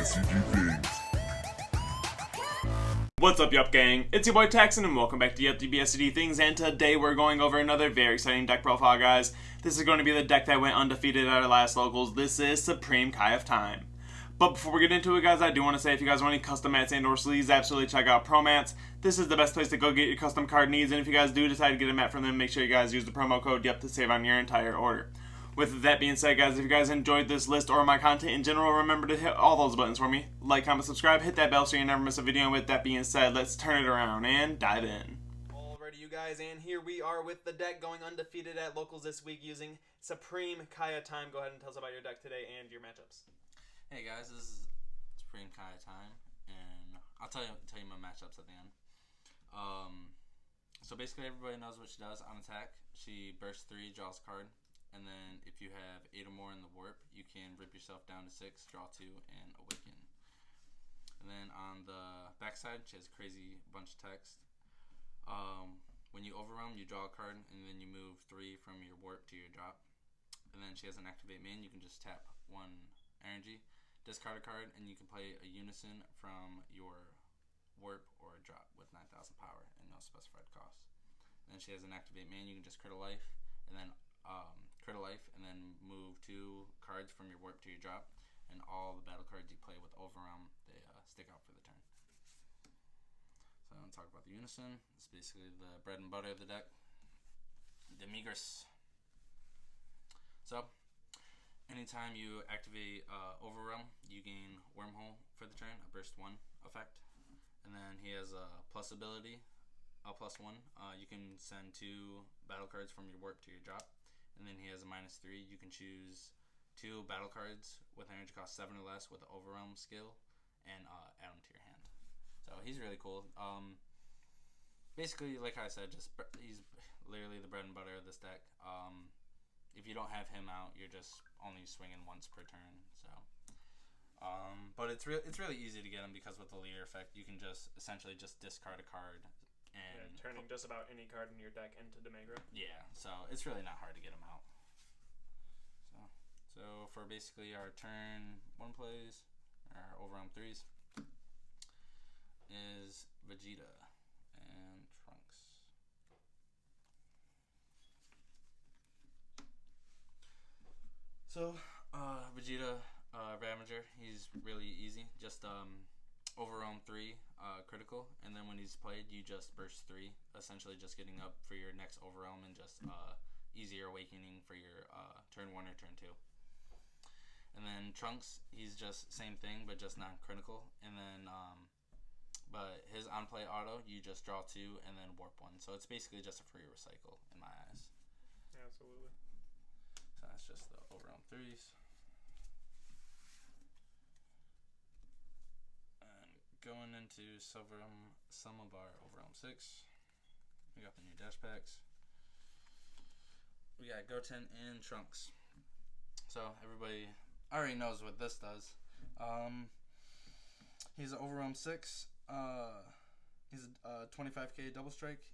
Things. What's up, Yup Gang? It's your boy Taxon, and welcome back to Yup DBSD Things, and today we're going over another very exciting deck profile, guys. This is going to be the deck that went undefeated at our last locals. This is Supreme Kai of Time. But before we get into it, guys, I do want to say if you guys want any custom mats and or sleeves, absolutely check out ProMats. This is the best place to go get your custom card needs, and if you guys do decide to get a mat from them, make sure you guys use the promo code YUP to save on your entire order. With that being said, guys, if you guys enjoyed this list or my content in general, remember to hit all those buttons for me. Like, comment, subscribe, hit that bell so you never miss a video. And with that being said, let's turn it around and dive in. Alrighty, you guys, and here we are with the deck going undefeated at locals this week using Supreme Kai of Time. Go ahead and tell us about your deck today and your matchups. Hey guys, this is Supreme Kai of Time, and I'll tell you my matchups at the end. So basically everybody knows what she does on attack. She bursts 3, draws a card. And then if you have 8 or more in the warp, you can rip yourself down to 6, draw 2, and awaken. And then on the backside, she has a crazy bunch of text. When you overwhelm, you draw a card, and then you move 3 from your warp to your drop. And then she has an activate main. You can just tap 1 energy, discard a card, and you can play a unison from your warp or a drop with 9,000 power and no specified cost. And then she has an activate main. You can just crit a life, and then crit a life, and then move 2 cards from your warp to your drop, and all the battle cards you play with Overwhelm, they stick out for the turn. So I'm going to talk about the Unison. It's basically the bread and butter of the deck. The Migris. So, anytime you activate Overwhelm, you gain Wormhole for the turn, a burst 1 effect. And then he has a plus ability, a +1. You can send 2 battle cards from your warp to your drop. And then he has a -3. You can choose 2 battle cards with energy cost 7 or less with the Overwhelm skill and add them to your hand. So he's really cool. Basically, like I said, he's literally the bread and butter of this deck. If you don't have him out, you're just only swinging once per turn. So, but it's really easy to get him because with the leader effect, you can just essentially just discard a card. And turning just about any card in your deck into Demagra. Yeah, so it's really not hard to get them out. So for basically our turn 1 plays, our Overwhelm 3s, is Vegeta and Trunks. So Vegeta, Ravager, he's really easy. Just Overwhelm 3 critical, and then when he's played, you just burst 3, essentially just getting up for your next Overwhelm and just easier awakening for your turn 1 or turn 2. And then Trunks, he's just same thing, but just non-critical. And then, but his on-play auto, you just draw 2 and then warp 1. So it's basically just a free recycle in my eyes. Absolutely. So that's just the Overwhelm 3s. Going into some of our Overwhelm 6, we got the new dash packs. We got Goten and Trunks. So everybody already knows what this does. He's an Overwhelm 6. He's a 25k double strike.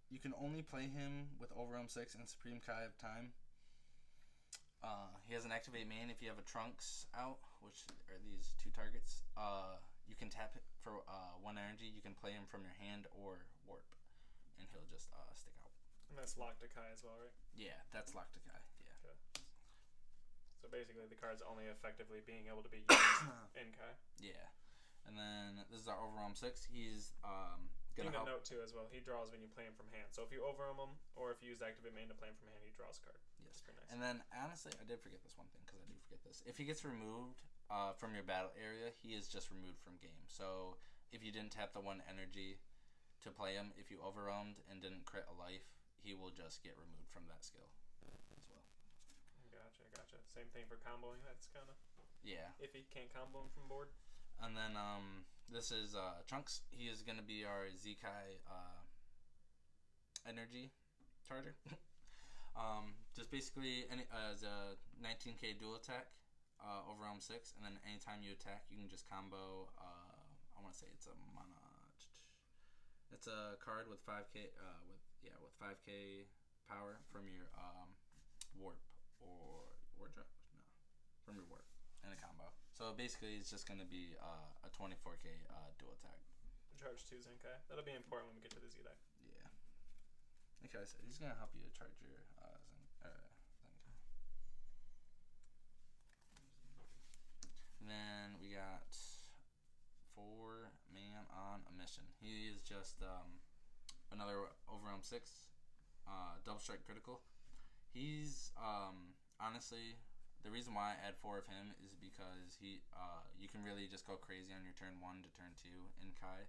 You can only play him with Overwhelm 6 and Supreme Kai of Time. He has an activate main if you have a Trunks out, which are these 2 targets. You can tap it for 1 energy. You can play him from your hand or warp, and he'll just stick out. And that's locked to Kai as well, right? Yeah, that's locked to Kai. Yeah. Okay. So basically, the card's only effectively being able to be used in Kai. Yeah. And then this is our Overwhelm 6. He's gonna help. Note too as well. He draws when you play him from hand. So if you overwhelm him, or if you use activate main to play him from hand, he draws a card. Yes. That's pretty nice. And then honestly, I did forget this one thing because I do forget this. If he gets removed from your battle area, he is just removed from game. So if you didn't tap the 1 energy to play him, if you overwhelmed and didn't crit a life, he will just get removed from that skill as well. Gotcha. Same thing for comboing. That's kind of if he can't combo him from board. And then this is Trunks. He is going to be our Zekai energy charger. Just basically as a 19k dual attack. Overwhelm 6, and then anytime you attack, you can just combo. I want to say it's a mana. It's a card with 5k with 5k power from your warp or drop. No, from your warp in a combo. So basically, it's just gonna be a 24k dual attack. Charge 2 Zenkai. That'll be important when we get to the Z deck. Yeah. Like I said, he's gonna help you to charge your Zenkai. And then we got 4-man on a mission. He is just another Overwhelm 6, double strike critical. He's honestly, the reason why I add 4 of him is because you can really just go crazy on your turn 1 to turn 2 in Kai,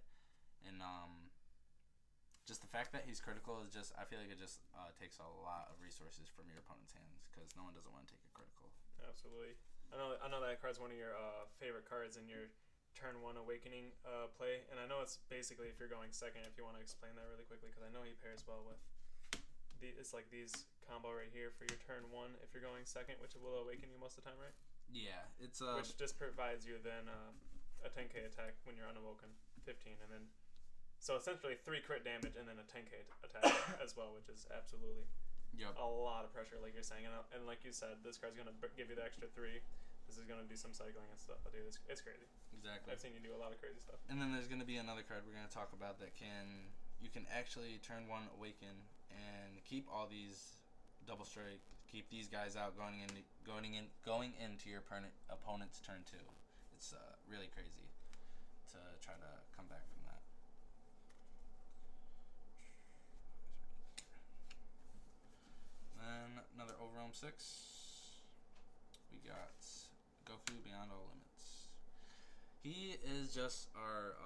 and just the fact that he's critical is just, I feel like it just takes a lot of resources from your opponent's hands because no one doesn't want to take a critical. Absolutely. I know that card's one of your favorite cards in your turn 1 Awakening play, and I know it's basically if you're going second. If you want to explain that really quickly, because I know he pairs well with it's like these combo right here for your turn 1 if you're going second, which will awaken you most of the time, right? Yeah, it's which just provides you then a 10k attack when you're unawoken, 15, and then so essentially 3 crit damage and then a 10k attack as well, which is absolutely a lot of pressure, like you're saying, and like you said, this card's gonna give you the extra 3. This is gonna do some cycling and stuff. Dude, it's crazy. Exactly. I've seen you do a lot of crazy stuff. And then there's gonna be another card we're gonna talk about that you can actually turn 1 awaken and keep all these double strike, keep these guys out going into your opponent's turn 2. It's really crazy to try to come back from that. Then another Overwhelm 6. We got Goku Beyond All Limits. He is just our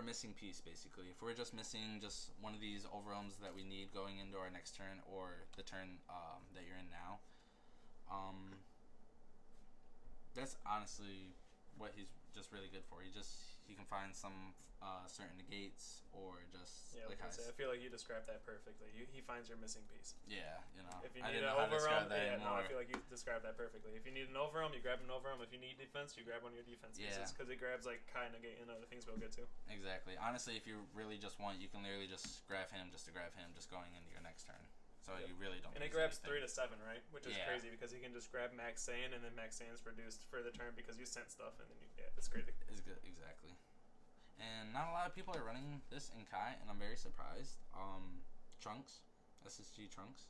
missing piece, basically. If we're just missing just one of these overwhelms that we need going into our next turn or the turn that you're in now, that's honestly what he's just really good for. He can find some certain negates or just I feel like you described that perfectly. He finds your missing piece. Yeah, you know. If you need an overwhelm, I feel like you described that perfectly. If you need an overwhelm, you grab an overwhelm. If you need defense, you grab one of your defense pieces because it grabs like Kai, negate, and other things we'll get to. Exactly. Honestly, if you really just want, you can literally just grab him just to grab him, just going into your next turn. So you really don't. And it grabs 3 to 7, right? Which is crazy because he can just grab Max Saiyan and then Max Saiyan's reduced for the turn because you sent stuff and then it's crazy. It's good, exactly. And not a lot of people are running this in Kai, and I'm very surprised. Trunks, SSG Trunks.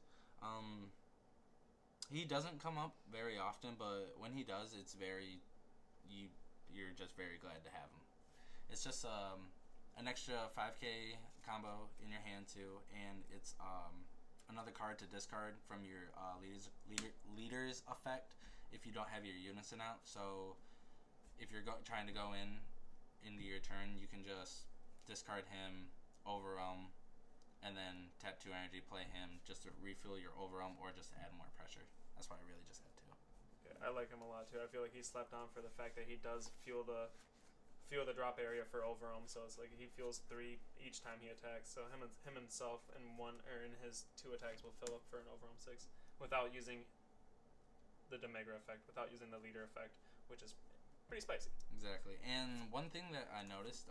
He doesn't come up very often, but when he does, it's you're just very glad to have him. It's just an extra 5k combo in your hand too, and it's another card to discard from your leader's effect if you don't have your unison out. So if you're trying to go into your turn, you can just discard him, overwhelm, and then tap 2 energy, play him just to refill your overwhelm or just to add more pressure. That's why I really just had 2. Yeah, I like him a lot too. I feel like he's slept on for the fact that he does fuel the drop area for overwhelm, so it's like he fuels 3 each time he attacks. So himself in his 2 attacks will fill up for an overwhelm 6 without using the Demegra effect, without using the leader effect, which is pretty spicy. Exactly. And one thing that I noticed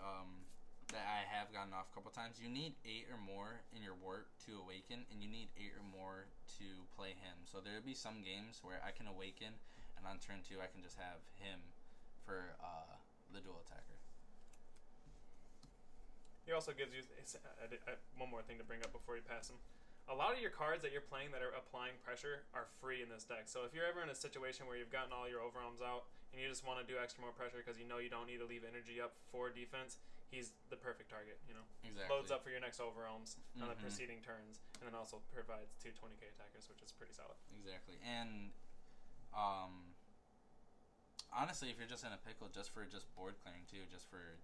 that I have gotten off a couple times, you need 8 or more in your warp to awaken, and you need 8 or more to play him. So there'll be some games where I can awaken, and on turn 2 I can just have him for the dual attacker. He also gives you one more thing to bring up before you pass him. A lot of your cards that you're playing that are applying pressure are free in this deck. So if you're ever in a situation where you've gotten all your overwhelms out and you just want to do extra more pressure because you know you don't need to leave energy up for defense, he's the perfect target. Exactly. Loads up for your next overwhelms on the preceding turns, and then also provides 2 20k attackers, which is pretty solid. Exactly. And honestly, if you're just in a pickle, just for board clearing too, just for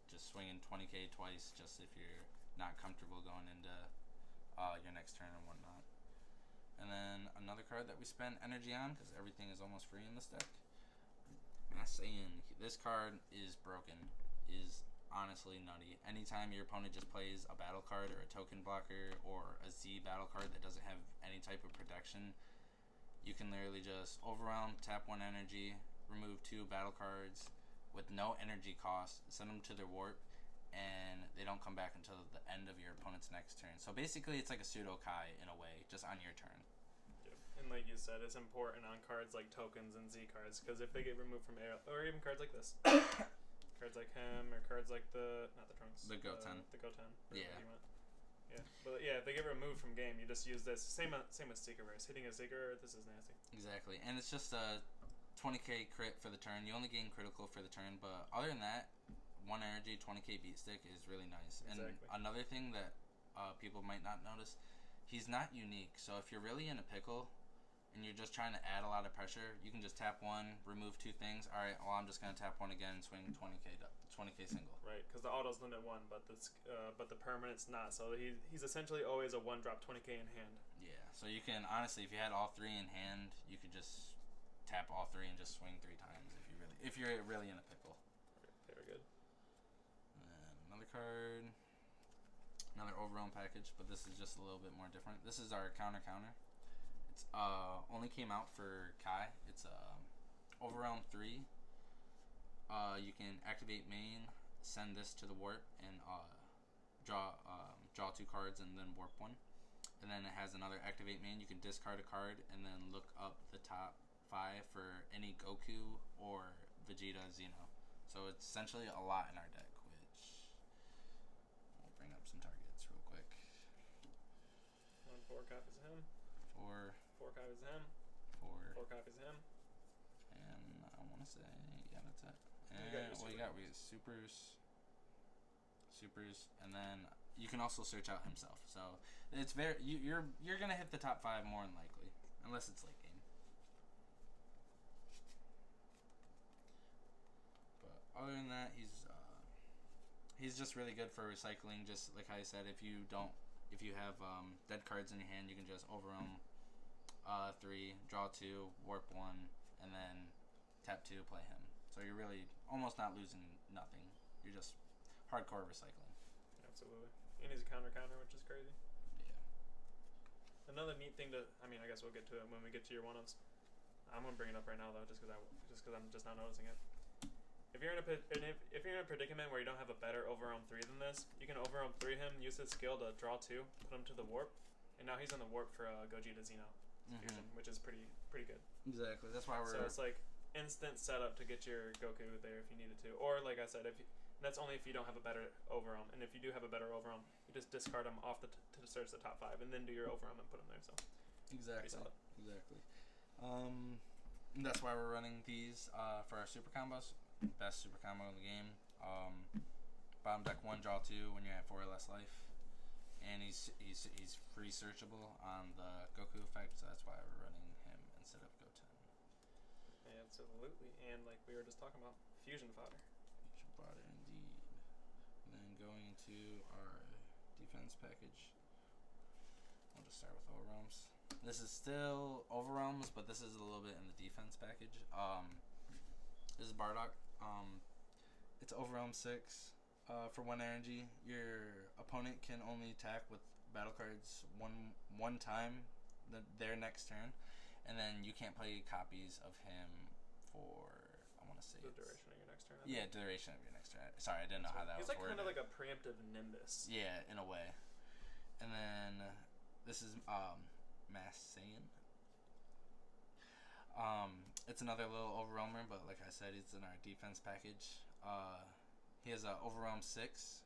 just swinging 20k twice, just if you're not comfortable going into your next turn and whatnot. And then another card that we spend energy on, because everything is almost free in this deck. Max Saiyan. This card is broken. Is honestly nutty. Anytime your opponent just plays a battle card or a token blocker or a Z battle card that doesn't have any type of protection, you can literally just overwhelm, tap 1 energy, remove 2 battle cards with no energy cost, send them to their warp, and they don't come back until the end of your opponent's next turn. So basically it's like a pseudo Kai in a way, just on your turn. Yeah. And like you said, it's important on cards like tokens and Z cards, because if they get removed from AO, or even cards like this, cards like him, or cards like not the Trunks, The Goten. the Goten. Yeah. Yeah, but yeah, if they get removed from game, you just use this. Same with Seeker Verse. Hitting a Seeker, this is nasty. Exactly, and it's just a 20k crit for the turn. You only gain critical for the turn, but other than that, 1 energy, 20k beat stick is really nice. Exactly. And another thing that people might not notice, he's not unique. So if you're really in a pickle and you're just trying to add a lot of pressure, you can just tap 1, remove 2 things. All right, well, I'm just going to tap 1 again and swing 20k single. Right, because the auto's limit 1, but the permanent's not. So he's essentially always a 1-drop 20k in hand. Yeah, so you can, honestly, if you had all 3 in hand, you could just tap all 3 and just swing 3 times if you're really in a pickle. Very good. And another card, another overwhelm package, but this is just a little bit more different. This is our counter. It's only came out for Kai. It's overwhelm 3. You can activate main, send this to the warp, and draw 2 cards and then warp 1. And then it has another activate main. You can discard a card and then look up the top 5 for any Goku or Vegeta Xeno. So it's essentially a lot in our deck, which we'll bring up some targets real quick. 4 copies of him. 4 copies of him. 4 copies of him. And I want to say, yeah, that's it. And what you got? We got supers, and then you can also search out himself. So it's you're gonna hit the top 5 more than likely, unless it's late game. But other than that, he's just really good for recycling. Just like I said, if you have dead cards in your hand, you can just overwhelm 3, draw 2, warp 1, and then tap 2, play him. So you're really almost not losing nothing. You're just hardcore recycling. Absolutely. And he's a counter, which is crazy. Yeah. Another neat thing I guess we'll get to it when we get to your one-ups. I'm gonna bring it up right now though, just because I'm just not noticing it. If you're in a predicament where you don't have a better overwhelm 3 than this, you can overwhelm 3 him, use his skill to draw 2, put him to the warp, and now he's on the warp for Gogeta Xeno fusion, which is pretty good. Exactly. That's why we're. So it's like instant setup to get your Goku there if you needed to, or like I said, that's only if you don't have a better overwhelm. And if you do have a better overwhelm, you just discard him off to search the top 5, and then do your overwhelm and put him there. So exactly. And that's why we're running these for our super combos. Best super combo in the game. Bottom deck 1, draw 2 when you're at 4 or less life, and he's free searchable on the Goku effect. So that's why we're running him instead of Goten. Absolutely, and like we were just talking about, fusion fodder. Fusion fodder, indeed. And then going into our defense package, we'll just start with overwhelms. This is still overwhelms, but this is a little bit in the defense package. This is Bardock. It's overwhelm 6. For 1 energy, your opponent can only attack with battle cards one time their next turn, and then you can't play copies of him for, I want to say, the duration of your next turn. Yeah, duration of your next turn. Sorry, I didn't know how that was worded. He's like worded. kind of like a preemptive Nimbus. Yeah, in a way. And then this is Mass Saiyan. It's another little overwhelmer, but like I said, it's in our defense package. He has a overwhelm 6,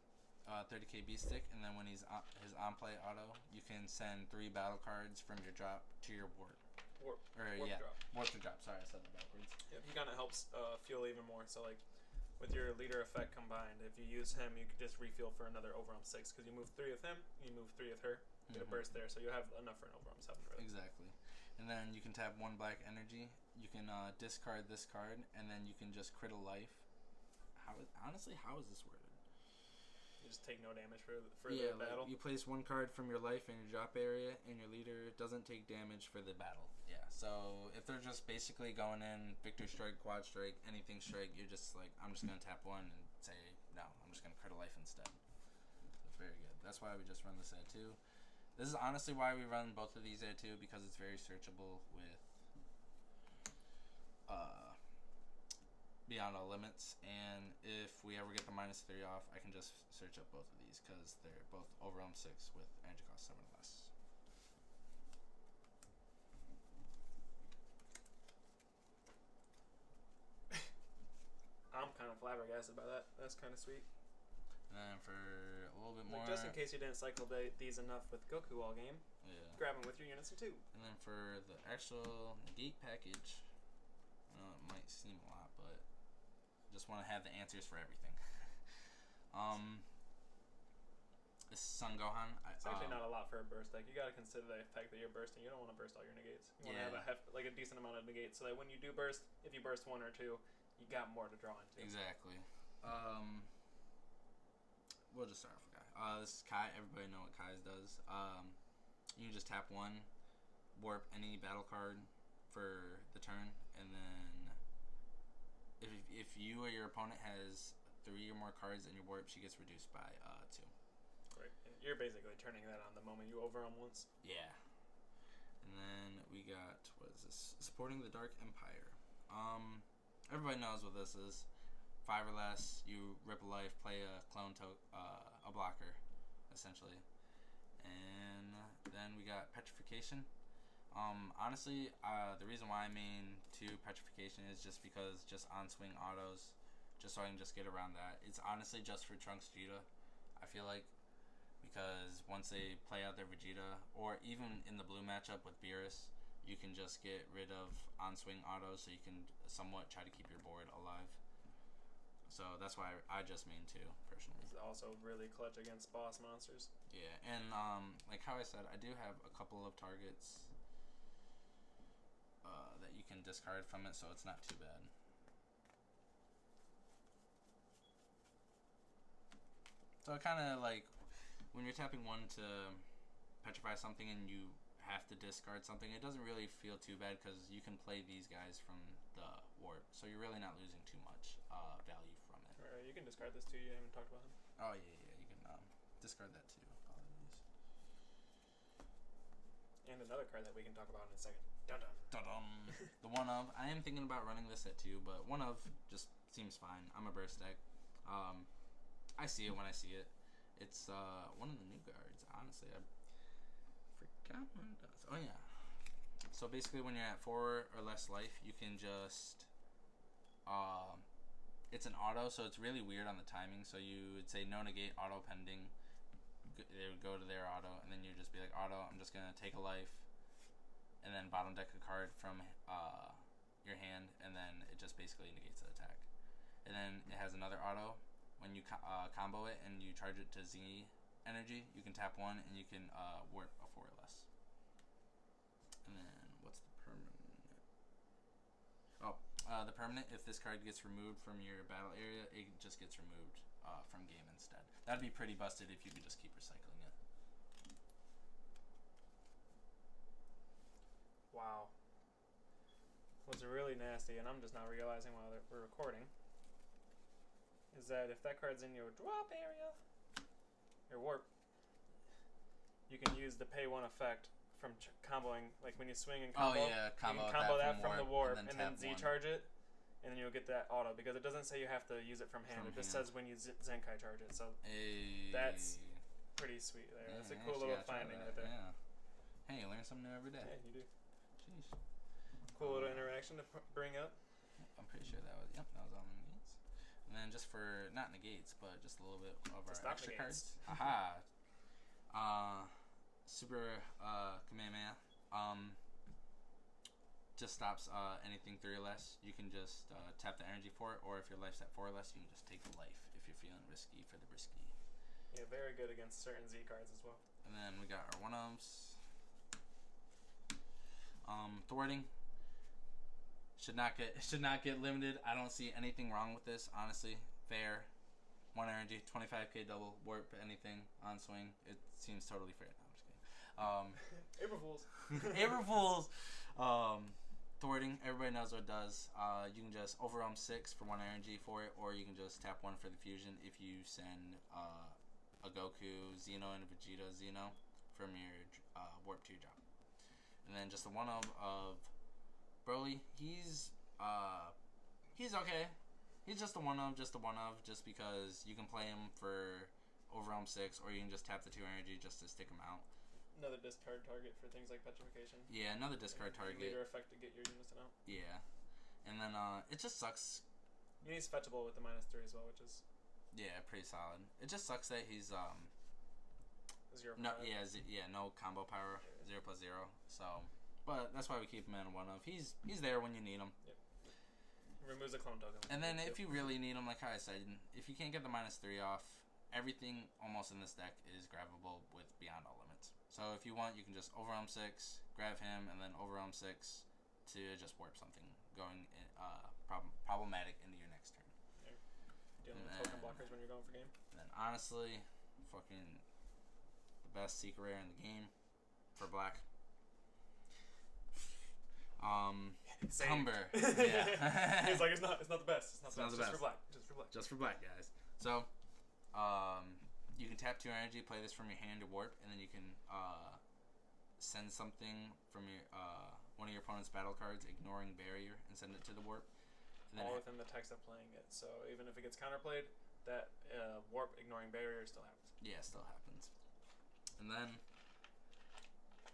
30k B stick, and then when he's his on play auto, you can send 3 battle cards from your drop to your warp. Warp drop. Warp to drop. Sorry, I said that backwards. Yeah, he kind of helps fuel even more. So like with your leader effect combined, if you use him, you could just refuel for another overwhelm 6 because you move 3 of him, you move 3 of her. Get a burst there, so you have enough for an overwhelm 7. Really. Exactly. And then you can tap 1 black energy. You can discard this card, and then you can just crit a life. How is this worded? You just take no damage for the battle. Like you place 1 card from your life in your drop area, and your leader doesn't take damage for the battle. Yeah. So if they're just basically going in Victor Strike, Quad Strike, anything strike, you're just like, I'm just gonna tap 1 and say no. I'm just gonna crit a life instead. That's very good. That's why we just run this at 2. This is honestly why we run both of these at 2, because it's very searchable with Beyond All Limits, and if we ever get the -3 off, I can just search up both of these because they're both overwhelm 6 with energy cost 7 or less. flabbergasted by that. That's kind of sweet. And then for a little bit more... Like, just in case you didn't cycle these enough with Goku all game, grab them with your units too. And then for the actual negate package, I know it might seem a lot, but just want to have the answers for everything. This is Son Gohan. It's actually not a lot for a burst deck. You got to consider the effect that you're bursting. You don't want to burst all your negates. You want to have a decent amount of negates, so that when you do burst, if you burst one or two, you got more to draw into. Exactly. We'll just start with Kai. This is Kai. Everybody know what Kai's does. You can just tap one, warp any battle card for the turn, and then if you or your opponent has 3 or more cards in your warp, she gets reduced by 2. Right. And you're basically turning that on the moment you overwhelm once. Yeah. And then we got, what is this? Supporting the Dark Empire. Everybody knows what this is. 5 or less, you rip a life, play a clone a blocker, essentially. And then we got Petrification. Honestly, the reason why I main 2 Petrification is just because just on-swing autos, just so I can just get around that. It's honestly just for Trunks Vegeta, I feel like, because once they play out their Vegeta, or even in the blue matchup with Beerus, you can just get rid of on-swing autos, so you can somewhat try to keep your board alive. So that's why I just main 2 personally. It's also really clutch against boss monsters. Yeah, and like how I said, I do have a couple of targets that you can discard from it, so it's not too bad. So kind of like when you're tapping 1 to petrify something and you have to discard something, it doesn't really feel too bad because you can play these guys from the warp, so you're really not losing too much value from it. Alright, you can discard this too. You haven't talked about him. Oh yeah, you can discard that too. And another card that we can talk about in a second. Dun dun. Dun dun. The one of, I am thinking about running this at 2, but one of just seems fine. I'm a burst deck. I see it when I see it. It's one of the new guards. Honestly, I forgot what it does. Oh yeah. So basically, when you're at 4 or less life, you can just it's an auto, so it's really weird on the timing. So you would say no negate auto pending. They would go to their auto, and then you'd just be like, auto, I'm just gonna take a life, and then bottom deck a card from your hand, and then it just basically negates the attack. And then it has another auto. When you combo it and you charge it to Z energy, you can tap 1 and you can warp a 4 or less. And then what's the permanent? Oh, the permanent, if this card gets removed from your battle area, it just gets removed from game instead. That'd be pretty busted if you could just keep recycling it. Wow. What's really nasty, and I'm just not realizing while we're recording, is that if that card's in your drop area, your warp, you can use the pay 1 effect from comboing, like when you swing and combo. Oh yeah, combo that from the warp, and then Z charge it, and then you'll get that auto, because it doesn't say you have to use it from hand. It just says when you Zenkai charge it. So that's pretty sweet there. Yeah, that's a cool little finding right there. Yeah. Hey, you learn something new every day. Yeah, you do. Jeez. Cool little interaction to bring up. I'm pretty sure that was that was all the negates. And then just for not negates, but just a little bit of our extra cards. Aha. Super Kamehameha. Just stops anything 3 or less. You can just tap the energy for it, or if your life's at 4 or less, you can just take the life if you're feeling risky for the brisky. Yeah, very good against certain Z cards as well. And then we got our 1-ofs. Thwarting should not get limited. I don't see anything wrong with this, honestly. Fair. 1 energy, 25k double, warp anything on swing. It seems totally fair. No, I'm just kidding. April Fools. April Fools. Thwarting, everybody knows what it does. You can just overwhelm 6 for 1 energy for it, or you can just tap 1 for the fusion if you send a Goku, Xeno, and a Vegeta Xeno from your warp to your job. And then just the 1-of Broly. He's okay. He's just a 1-of, just because you can play him for overwhelm 6, or you can just tap the 2 energy just to stick him out. Another discard target for things like petrification. Yeah, another discard target. Leader effect to get your units out. Yeah. And then it just sucks He's fetchable with the -3 as well, which is Yeah, pretty solid. It just sucks that he's 0. no combo power, 0+0. So, but that's why we keep him in one of. He's there when you need him. Yep. Removes a clone token. And then if you really need him, like how I said, if you can't get the -3 off, everything almost in this deck is grabbable with Beyond All Limits. So if you want, you can just Overwhelm 6, grab him, and then Overwhelm 6 to just warp something going problematic into your next turn. Yeah. Dealing with token blockers when you're going for game. And then honestly, fucking the best secret rare in the game for black. Cumber. Yeah. He's like, it's not the best. It's not the best. For black. Just for black. Just for black, guys. So, you can tap 2 energy, play this from your hand to warp, and then you can send something from your one of your opponent's battle cards, ignoring barrier, and send it to the warp. And then all within the text of playing it. So even if it gets counterplayed, that warp ignoring barrier still happens. Yeah, it still happens. And then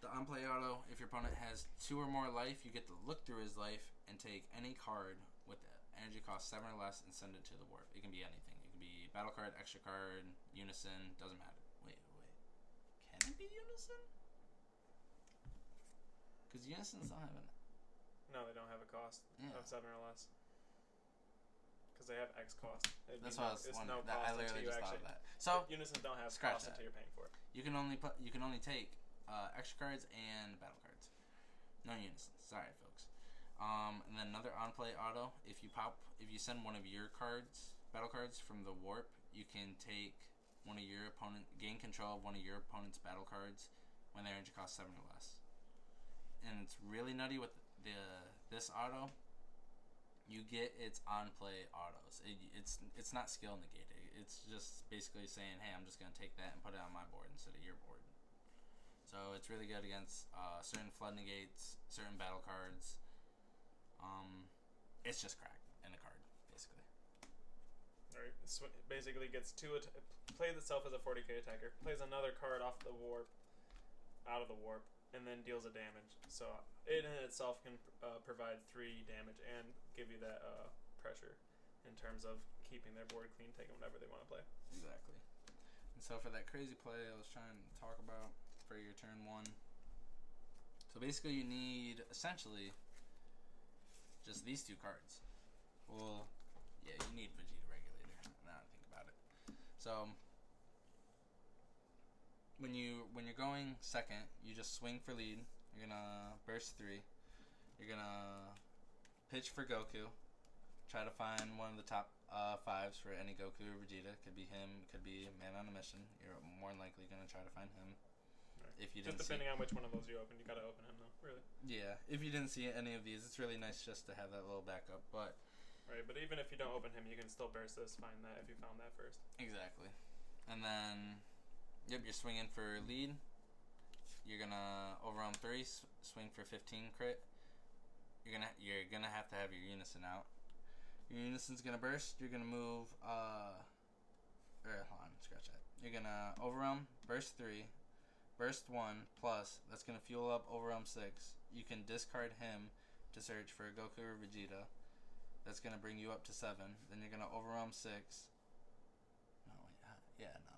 the on-play auto, if your opponent has 2 or more life, you get to look through his life and take any card with energy cost 7 or less and send it to the warp. It can be anything. It can be battle card, extra card, unison, doesn't matter. Wait. Can it be unison? Because unisons don't have an... No, they don't have a cost of 7 or less. Because they have X cost. That's what I was wondering. I literally just thought of that. So unisons don't have cost until you're paying for it. You can only take extra cards and battle cards. No unisons. Sorry, folks. And then another on-play auto. If you send one of your battle cards from the warp, you can take gain control of one of your opponent's battle cards when their energy costs 7 or less. And it's really nutty with this auto. You get its on-play autos. It's not skill negated. It's just basically saying, hey, I'm just gonna take that and put it on my board instead of your board. So it's really good against certain flood negates, certain battle cards. It's just crack in the card, basically. Alright, basically gets plays itself as a 40k attacker, plays another card off the warp, out of the warp, and then deals a damage. So it in itself can provide 3 damage and give you that pressure in terms of keeping their board clean, taking whatever they want to play. Exactly. And so for that crazy play I was trying to talk about for your turn 1. So basically you need essentially just these 2 cards. Well, yeah, you need Vegeta Regulator, now I think about it. So when you're going second, you just swing for lead. You're gonna burst 3. You're gonna pitch for Goku. Try to find one of the top 5s for any Goku or Vegeta. Could be him. Could be Man on a Mission. You're more than likely gonna try to find him. Right. If you just depending on which one of those you open, you gotta open him though. Really. Yeah. If you didn't see any of these, it's really nice just to have that little backup. But right. But even if you don't open him, you can still burst this. Find that if you found that first. Exactly. And then, yep, you're swinging for lead. You're gonna overwhelm 3, swing for 15 crit. You're gonna have to have your unison out. Your unison's gonna burst. You're gonna move. Hold on, scratch that. You're gonna overwhelm, burst 3, burst 1 plus. That's gonna fuel up overwhelm 6. You can discard him to search for Goku or Vegeta. That's gonna bring you up to 7. Then you're gonna overwhelm 6. No, wait, yeah, no.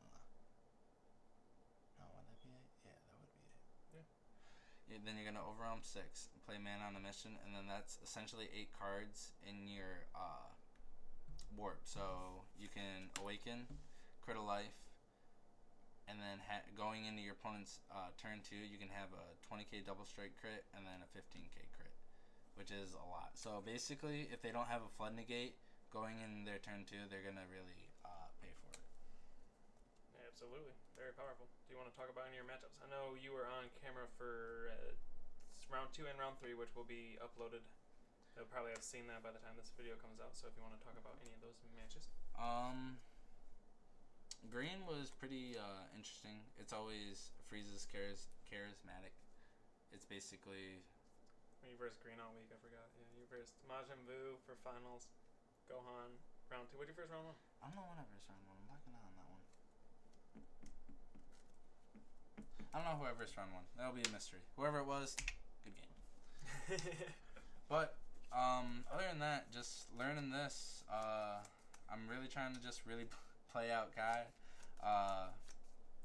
Would that be it? Yeah, that would be it. Yeah. Then you're gonna overwhelm 6, play Man on a Mission, and then that's essentially 8 cards in your warp. So you can awaken, crit a life, and then going into your opponent's turn 2, you can have a 20k double strike crit and then a 15k crit, which is a lot. So basically, if they don't have a flood negate going in their turn 2, they're gonna really pay for it. Yeah, absolutely, very powerful. Do you want to talk about any of your matchups? I know you were on camera for round 2 and round 3, which will be uploaded. They'll probably have seen that by the time this video comes out. So if you want to talk about any of those matches. Green was pretty interesting. It's always Frieza's charismatic. It's basically... You versed Green all week, I forgot. Yeah, you versed Majin Buu for finals. Gohan, round 2. What'd you first round 1? I don't know when I first round 1. I'm blacking out on that one. I don't know who I first round 1. That'll be a mystery. Whoever it was, good game. But Other than that, just learning this. I'm really trying to just really play out Kai.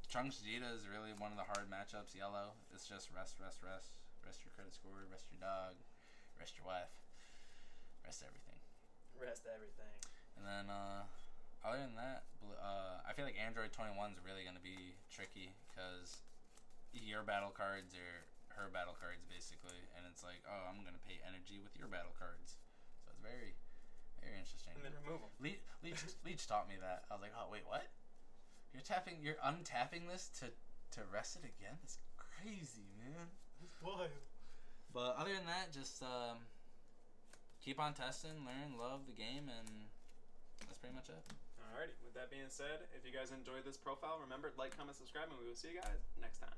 Trunks Vegeta is really one of the hard matchups. Yellow. It's just rest. Rest your credit score. Rest your dog. Rest your wife. Rest everything. Rest everything. And then, other than that, I feel like Android 21 is really going to be tricky because your battle cards are her battle cards, basically. And it's like, oh, I'm going to pay energy with your battle cards. So it's very, very interesting. And then remove them. Leech taught me that. I was like, oh, wait, what? You're untapping this to rest it again? That's crazy, man. That's wild. But other than that, just keep on testing, learn, love the game, and that's pretty much it. Alrighty, with that being said, if you guys enjoyed this profile, remember, like, comment, subscribe, and we will see you guys next time.